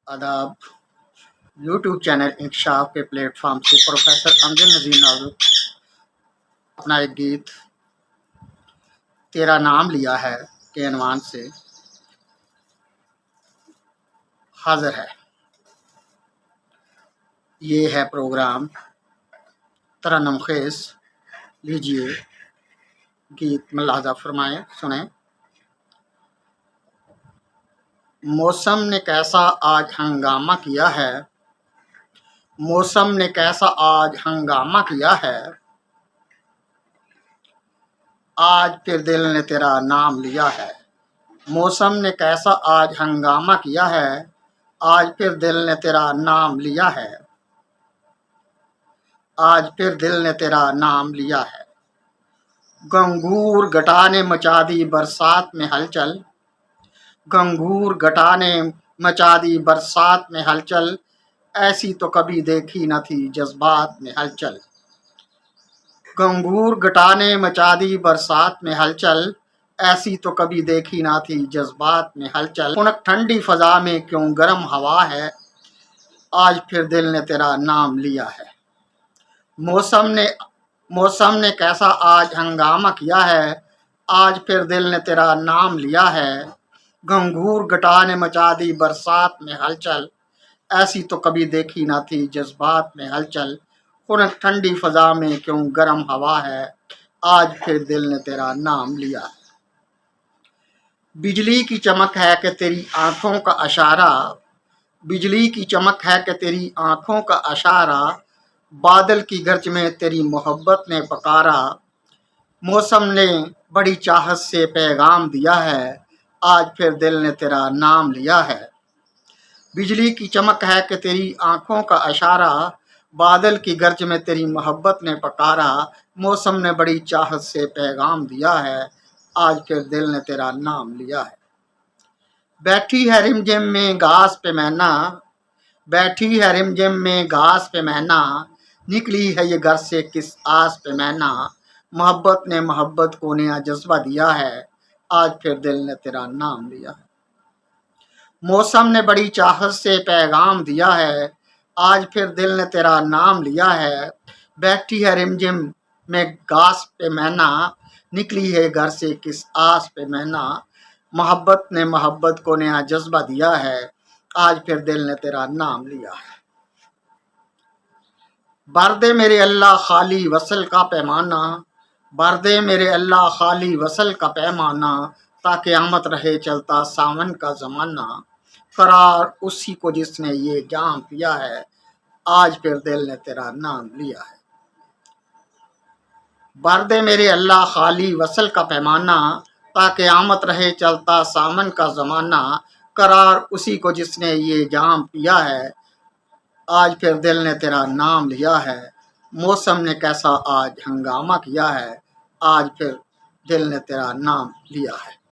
आदाब। YouTube channel इंकशाफ के platform से प्रोफेसर अमजद नज़ीर नाजुक अपना एक गीत तेरा नाम लिया है के अनवान से हाजिर है। ये है प्रोग्राम तरन्नुम खेज। लीजिए गीत मुलाहजा फरमाएं, सुने। मौसम ने कैसा आज हंगामा किया है, मौसम ने कैसा आज हंगामा किया है, आज फिर दिल ने तेरा नाम लिया है। मौसम ने कैसा आज हंगामा किया है, आज फिर दिल ने तेरा नाम लिया है, आज फिर दिल ने तेरा नाम लिया है। गंगूर घटा ने मचा दी बरसात में हलचल, गंगूर घटा ने मचा दी बरसात में हलचल, ऐसी तो कभी देखी न थी जज्बात में हलचल। गंगूर घटा ने मचा दी बरसात में हलचल, ऐसी तो कभी देखी ना थी जज्बात में हलचल। खुनक ठंडी फजा में क्यों गर्म हवा है, आज फिर दिल ने तेरा नाम लिया है। मौसम ने कैसा आज हंगामा किया है, आज फिर दिल ने तेरा नाम लिया है। गंगूर घटा ने मचा दी बरसात में हलचल, ऐसी तो कभी देखी ना थी जज्बात में हलचल। खुनक ठंडी फजा में क्यों गर्म हवा है, आज फिर दिल ने तेरा नाम लिया है। बिजली की चमक है कि तेरी आंखों का इशारा, बिजली की चमक है कि तेरी आंखों का इशारा, बादल की गरज में तेरी मोहब्बत ने पकारा। मौसम ने बड़ी चाहत से पैगाम दिया है, आज फिर दिल ने तेरा नाम लिया है। बिजली की चमक है कि तेरी आंखों का इशारा, बादल की गरज में तेरी मोहब्बत ने पकारा। मौसम ने बड़ी चाहत से पैगाम दिया है, आज फिर दिल ने तेरा नाम लिया है। बैठी है रिमझिम में घास पे मैना, बैठी है रिमझिम में घास पे मैना, निकली है ये घर से किस आस पे मैना। मोहब्बत ने मोहब्बत को नया जज्बा दिया है, आज फिर दिल ने तेरा नाम लिया है। मौसम ने बड़ी चाहत से पैगाम दिया है, आज फिर दिल ने तेरा नाम लिया है। बैठी है रिमझिम में घास पे मैना, निकली है घर से किस आस पे मैना। मोहब्बत ने मोहब्बत को नया जज्बा दिया है, आज फिर दिल ने तेरा नाम लिया है। भर दे मेरे अल्लाह खाली वसल का पैमाना, भर दे मेरे अल्लाह खाली वसल का पैमाना, ताकि क़यामत रहे चलता सावन का ज़माना। करार उसी को जिसने ये जाम पिया है, आज फिर दिल ने तेरा नाम लिया है। भर दे मेरे अल्लाह खाली वसल का पैमाना, ताकि क़यामत रहे चलता सावन का ज़माना। करार उसी को जिसने ये जाम पिया है, आज फिर दिल ने तेरा नाम लिया है। मौसम ने कैसा आज हंगामा किया है, आज फिर दिल ने तेरा नाम लिया है।